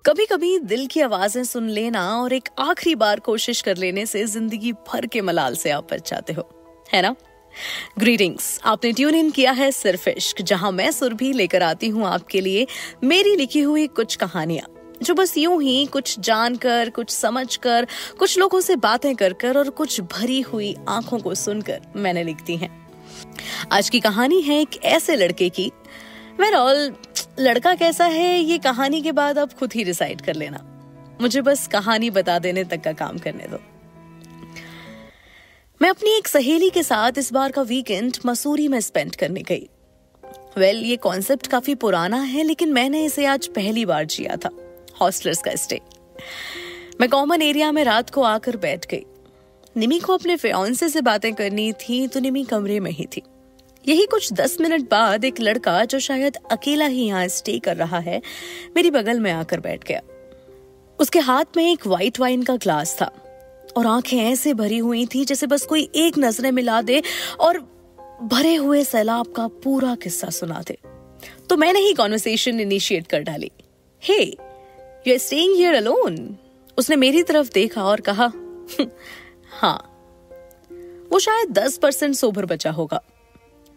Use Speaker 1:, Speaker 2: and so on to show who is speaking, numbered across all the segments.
Speaker 1: कभी कभी दिल की आवाजें सुन लेना और एक आखिरी बार कोशिश कर लेने से जिंदगी भर के मलाल से आप बच जाते हो, है ना। ग्रीटिंग्स, आपने ट्यून इन किया है सिर्फ इश्क, जहां मैं सुरभि लेकर आती हूँ आपके लिए मेरी लिखी हुई कुछ कहानियां जो बस यूं ही कुछ जानकर, कुछ समझकर, कुछ लोगों से बातें कर और कुछ भरी हुई आंखों को सुनकर मैंने लिखती हैं। आज की कहानी है एक ऐसे लड़के की। लड़का कैसा है ये कहानी के बाद आप खुद ही डिसाइड कर लेना, मुझे बस कहानी बता देने तक का काम करने दो। मैं अपनी एक सहेली के साथ इस बार का वीकेंड मसूरी में स्पेंड करने गई। ये कॉन्सेप्ट काफी पुराना है, लेकिन मैंने इसे आज पहली बार जिया था। हॉस्टलर्स का स्टे। मैं कॉमन एरिया में रात को आकर बैठ गई। निमी को अपने फियांसे से बातें करनी थी, तो निमी कमरे में ही थी। यही कुछ 10 मिनट बाद एक लड़का जो शायद अकेला ही यहाँ स्टे कर रहा है, मेरी बगल में आकर बैठ गया। उसके हाथ में एक व्हाइट वाइन का ग्लास था और आंखें ऐसे भरी हुई थी जैसे बस कोई एक नजरें मिला दे और भरे हुए सैलाब का पूरा किस्सा सुना दे। तो मैंने ही कॉन्वर्सेशन इनिशिएट कर डाली। Hey, you are staying here alone? उसने मेरी तरफ देखा और कहा, हाँ। वो शायद 10% सोबर बचा होगा।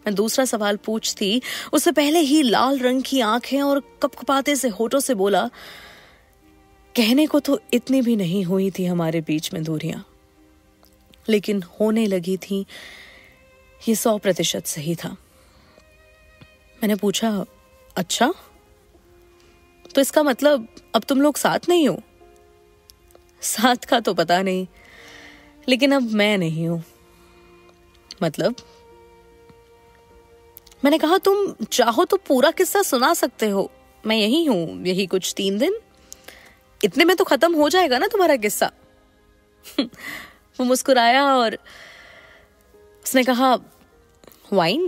Speaker 1: मैं दूसरा सवाल पूछती उससे पहले ही लाल रंग की आंखें और कपकपाते से होठों से बोला, कहने को तो इतनी भी नहीं हुई थी हमारे बीच में दूरियां, लेकिन होने लगी थी ये 100% सही था। मैंने पूछा, अच्छा, तो इसका मतलब अब तुम लोग साथ नहीं हो? साथ का तो पता नहीं, लेकिन अब मैं नहीं हूं। मतलब? मैंने कहा, तुम चाहो तो पूरा किस्सा सुना सकते हो, मैं यही हूं, यही कुछ 3 दिन, इतने में तो खत्म हो जाएगा ना तुम्हारा किस्सा। वो मुस्कुराया और उसने कहा, वाइन?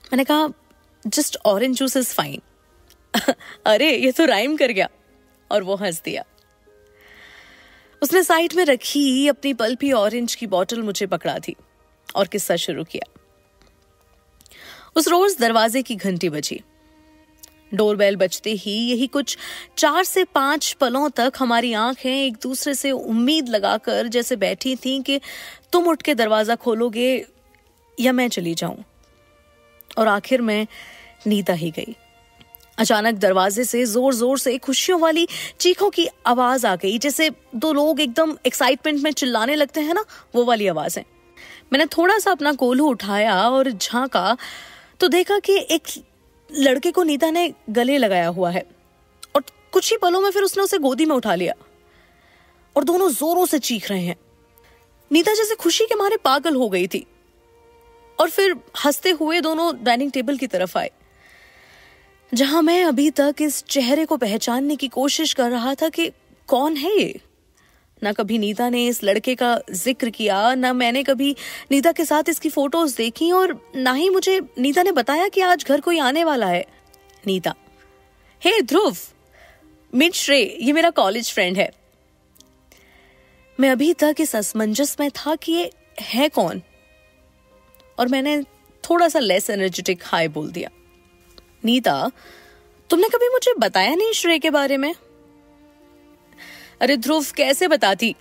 Speaker 1: मैंने कहा, just orange juice is fine. अरे ये तो राइम कर गया। और वो हंस दिया। उसने साइड में रखी अपनी पल्पी ऑरेंज की बोतल मुझे पकड़ा दी और किस्सा शुरू किया। उस रोज दरवाजे की घंटी बजी। डोरबेल बजते ही यही कुछ 4 से 5 पलों तक हमारी आंखें एक दूसरे से उम्मीद लगाकर जैसे बैठी थीं कि तुम उठ के दरवाजा खोलोगे या मैं चली जाऊं। और आखिर में नीता ही गई। अचानक दरवाजे से जोर जोर से खुशियों वाली चीखों की आवाज आ गई, जैसे 2 लोग एकदम एक्साइटमेंट में चिल्लाने लगते हैं ना, वो वाली आवाजें। मैंने थोड़ा सा अपना कोल्हू उठाया और झांका तो देखा कि एक लड़के को नीता ने गले लगाया हुआ है और कुछ ही पलों में फिर उसने उसे गोदी में उठा लिया और दोनों जोरों से चीख रहे हैं। नीता जैसे खुशी के मारे पागल हो गई थी और फिर हंसते हुए दोनों डाइनिंग टेबल की तरफ आए, जहां मैं अभी तक इस चेहरे को पहचानने की कोशिश कर रहा था कि कौन है ये। ना कभी नीता ने इस लड़के का जिक्र किया, ना मैंने कभी नीता के साथ इसकी फोटोज देखी और ना ही मुझे नीता ने बताया कि आज घर कोई आने वाला है। नीता, हे ध्रुव, मीट श्रे, ये मेरा कॉलेज फ्रेंड है। मैं अभी तक इस असमंजस में था कि ये है कौन, और मैंने थोड़ा सा लेस एनर्जेटिक हाय बोल दिया। नीता, तुमने कभी मुझे बताया नहीं श्रेय के बारे में? अरे ध्रुव, कैसे बताती,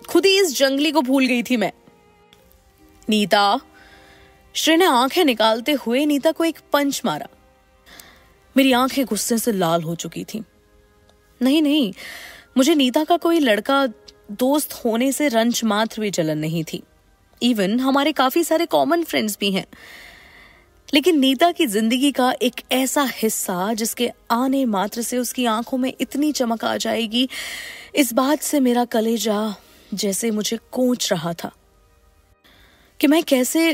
Speaker 1: खुद ही इस जंगली को भूल गई थी मैं। नीता, श्रेय ने आंखें निकालते हुए नीता को एक पंच मारा। मेरी आंखें गुस्से से लाल हो चुकी थी। नहीं, मुझे नीता का कोई लड़का दोस्त होने से रंच मात्र भी जलन नहीं थी। इवन हमारे काफी सारे कॉमन फ्रेंड्स भी हैं, लेकिन नीता की जिंदगी का एक ऐसा हिस्सा जिसके आने मात्र से उसकी आंखों में इतनी चमक आ जाएगी, इस बात से मेरा कलेजा जैसे मुझे कोंच रहा था कि मैं कैसे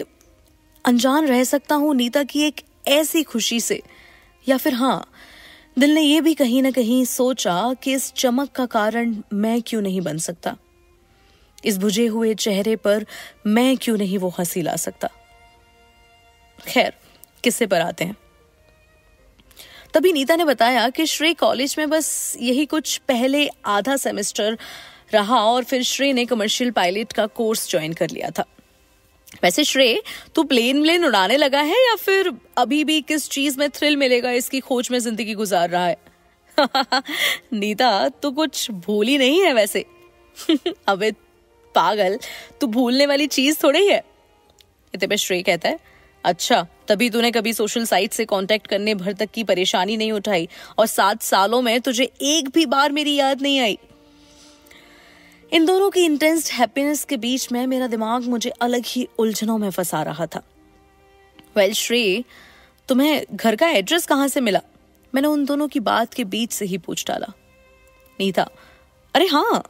Speaker 1: अनजान रह सकता हूं नीता की एक ऐसी खुशी से। या फिर हाँ, दिल ने यह भी कहीं ना कहीं सोचा कि इस चमक का कारण मैं क्यों नहीं बन सकता, इस बुझे हुए चेहरे पर मैं क्यों नहीं वो हंसी ला सकता। खैर, किस्से पर आते हैं। तभी नीता ने बताया कि श्रेय कॉलेज में बस यही कुछ पहले आधा सेमेस्टर रहा और फिर श्रेय ने कमर्शियल पायलट का कोर्स ज्वाइन कर लिया था। वैसे श्रेय, तू प्लेन उड़ाने लगा है या फिर अभी भी किस चीज में थ्रिल मिलेगा इसकी खोज में जिंदगी गुजार रहा है? नीता, तू कुछ भूली नहीं है वैसे। अबे पागल, तू भूलने वाली चीज थोड़ी है। इतने पे श्रेय कहता है, अच्छा तभी तूने कभी सोशल साइट से कांटेक्ट करने भर तक की परेशानी नहीं उठाई और 7 सालों में तुझे एक भी बार मेरी याद नहीं आई। इन दोनों की इंटेंस हैप्पीनेस के बीच में मेरा दिमाग मुझे अलग ही उलझनों में फंसा रहा था। वेल श्रेय, तुम्हें घर का एड्रेस कहां से मिला? मैंने उन दोनों की बात के बीच से ही पूछ डाला। नीता, अरे हाँ।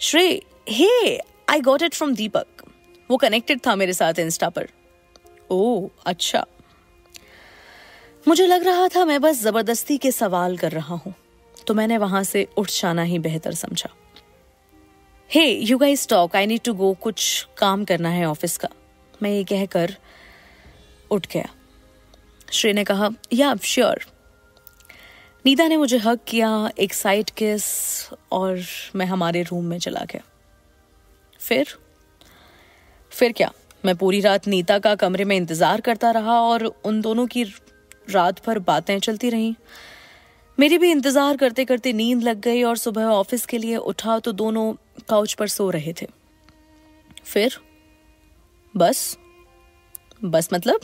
Speaker 1: श्रेय, हे आई गॉट इट फ्रॉम दीपक, वो कनेक्टेड था मेरे साथ इंस्टा पर। ओह अच्छा। मुझे लग रहा था मैं बस जबरदस्ती के सवाल कर रहा हूं, तो मैंने वहां से उठ जाना ही बेहतर समझा। Hey you guys talk, I need to go, कुछ काम करना है ऑफिस का। मैं ये कहकर उठ गया। श्रेय ने कहा, या श्योर। नीता ने मुझे हग किया, एक साइड किस, और मैं हमारे रूम में चला गया। फिर क्या, मैं पूरी रात नीता का कमरे में इंतजार करता रहा और उन दोनों की रात भर बातें चलती रहीं। मेरी भी इंतजार करते करते नींद लग गई और सुबह ऑफिस के लिए उठा तो दोनों काउच पर सो रहे थे। फिर बस मतलब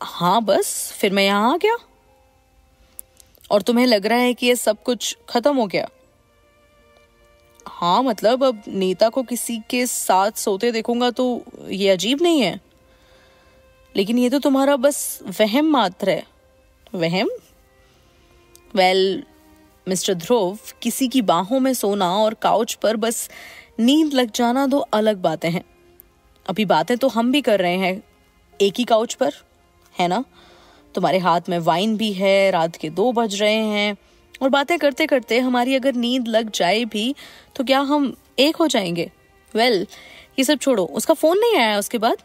Speaker 1: हाँ बस फिर मैं यहां आ गया। और तुम्हें लग रहा है कि ये सब कुछ खत्म हो गया? हाँ मतलब अब नीता को किसी के साथ सोते देखूंगा तो ये अजीब नहीं है, लेकिन ये तो तुम्हारा बस वहम मात्र है। वहम? वेल मिस्टर ध्रुव, किसी की बाहों में सोना और काउच पर बस नींद लग जाना दो अलग बातें हैं। अभी बातें तो हम भी कर रहे हैं एक ही काउच पर, है ना? तुम्हारे हाथ में वाइन भी है, रात के 2 बज रहे हैं और बातें करते करते हमारी अगर नींद लग जाए भी तो क्या हम एक हो जाएंगे? वेल ये सब छोड़ो, उसका फोन नहीं आया उसके बाद?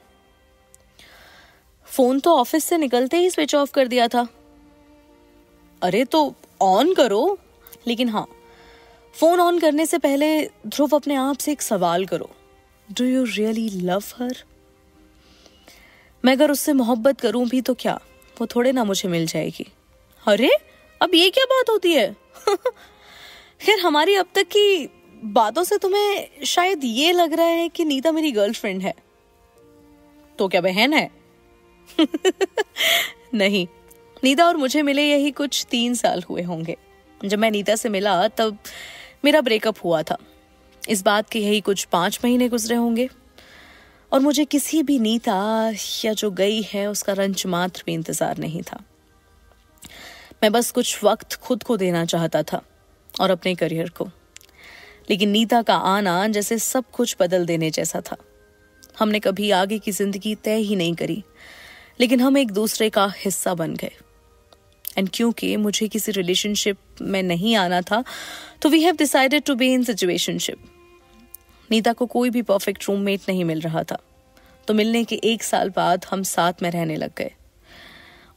Speaker 1: फोन तो ऑफिस से निकलते ही स्विच ऑफ कर दिया था। अरे तो ऑन करो। लेकिन हाँ, फोन ऑन करने से पहले ध्रुव अपने आप से एक सवाल करो, डू यू रियली लव हर? मैं अगर उससे मोहब्बत करूं भी तो क्या वो थोड़े ना मुझे मिल जाएगी? अरे अब ये क्या बात होती है? खैर हमारी अब तक की बातों से तुम्हें शायद ये लग रहा है कि नीता मेरी गर्लफ्रेंड है, तो क्या बहन है? नहीं, नीता और मुझे मिले यही कुछ 3 साल हुए होंगे। जब मैं नीता से मिला तब मेरा ब्रेकअप हुआ था। इस बात के यही कुछ 5 महीने गुजरे होंगे और मुझे किसी भी नीता या जो गई है उसका रंच मात्र भी इंतजार नहीं था। मैं बस कुछ वक्त खुद को देना चाहता था और अपने करियर को, लेकिन नीता का आना जैसे सब कुछ बदल देने जैसा था। हमने कभी आगे की जिंदगी तय ही नहीं करी, लेकिन हम एक दूसरे का हिस्सा बन गए। एंड क्योंकि मुझे किसी रिलेशनशिप में नहीं आना था तो we have decided to be in situationship. Nita को कोई भी परफेक्ट रूममेट नहीं मिल रहा था, तो मिलने के 1 साल बाद हम साथ में रहने लग गए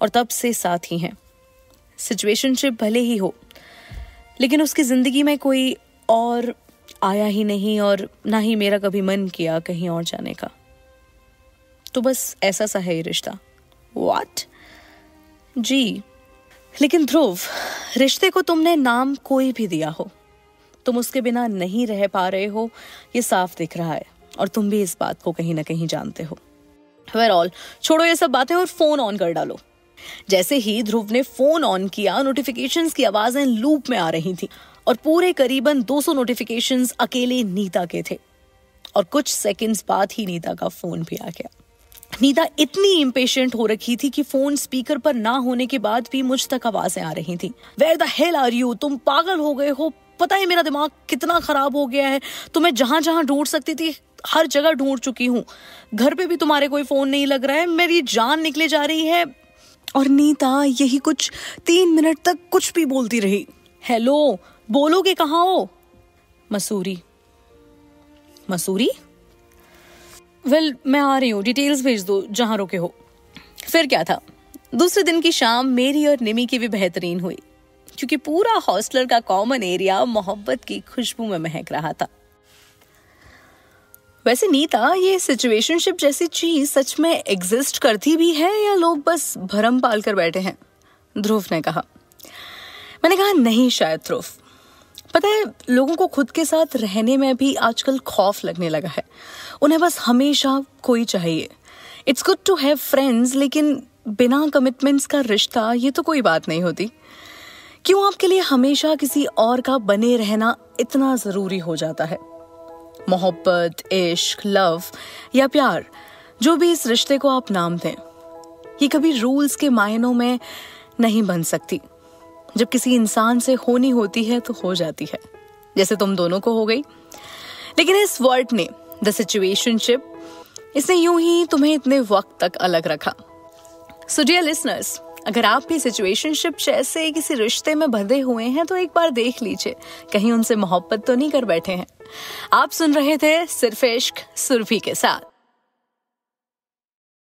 Speaker 1: और तब से साथ ही हैं। सिचुएशनशिप भले ही हो, लेकिन उसकी जिंदगी में कोई और आया ही नहीं और ना ही मेरा कभी मन किया कहीं और जाने का। तो बस ऐसा सा है ये रिश्ता। व्हाट? जी, लेकिन ध्रुव, रिश्ते को तुमने नाम कोई भी दिया हो, तुम उसके बिना नहीं रह पा रहे हो, ये साफ दिख रहा है और तुम भी इस बात को कहीं ना कहीं जानते हो। वेल ऑल, छोड़ो ये सब बातें और फोन ऑन कर डालो। जैसे ही ध्रुव ने फोन ऑन किया, नोटिफिकेशंस की आवाजें लूप में आ रही थी और पूरे करीबन 200 नोटिफिकेशंस अकेले नीता के थे। और कुछ सेकंड्स बाद ही नीता का फोन भी आ गया। नीता इतनी इम्पेशेंट हो रखी थी कि फोन स्पीकर पर ना होने के बाद भी मुझ तक आवाजें आ रही थी। Where the hell are you? तुम पागल हो गए हो? पता है मेरा दिमाग कितना खराब हो गया है? तुम्हें जहां जहां ढूंढ सकती थी हर जगह ढूंढ चुकी हूँ। घर पे भी तुम्हारे कोई फोन नहीं लग रहा है, मेरी जान निकले जा रही है। और नीता यही कुछ 3 मिनट तक कुछ भी बोलती रही। हेलो, बोलोगे कहाँ हो? मसूरी। मसूरी? वेल मैं आ रही हूँ, डिटेल्स भेज दो जहां रुके हो। फिर क्या था, दूसरे दिन की शाम मेरी और निमी की भी बेहतरीन हुई, क्योंकि पूरा हॉस्टलर का कॉमन एरिया मोहब्बत की खुशबू में महक रहा था। वैसे नीता, ये सिचुएशनशिप जैसी चीज सच में एग्जिस्ट करती भी है या लोग बस भरम पाल कर बैठे हैं? ध्रुव ने कहा। मैंने कहा नहीं शायद ध्रुव, पता है लोगों को खुद के साथ रहने में भी आजकल खौफ लगने लगा है। उन्हें बस हमेशा कोई चाहिए। It's good to have friends, लेकिन बिना कमिटमेंट्स का रिश्ता ये तो कोई बात नहीं होती। क्यों आपके लिए हमेशा किसी और का बने रहना इतना जरूरी हो जाता है? मोहब्बत, इश्क, लव या प्यार, जो भी इस रिश्ते को आप नाम दें, ये कभी रूल्स के मायनों में नहीं बन सकती। जब किसी इंसान से होनी होती है तो हो जाती है, जैसे तुम दोनों को हो गई। लेकिन इस वर्ड ने, द सिचुएशनशिप, इसने यूं ही तुम्हें इतने वक्त तक अलग रखा। सो डियर लिसनर्स, अगर आप भी सिचुएशनशिप जैसे किसी रिश्ते में बंधे हुए हैं तो एक बार देख लीजिए कहीं उनसे मोहब्बत तो नहीं कर बैठे हैं। आप सुन रहे थे सिर्फ इश्क सुरभि के साथ।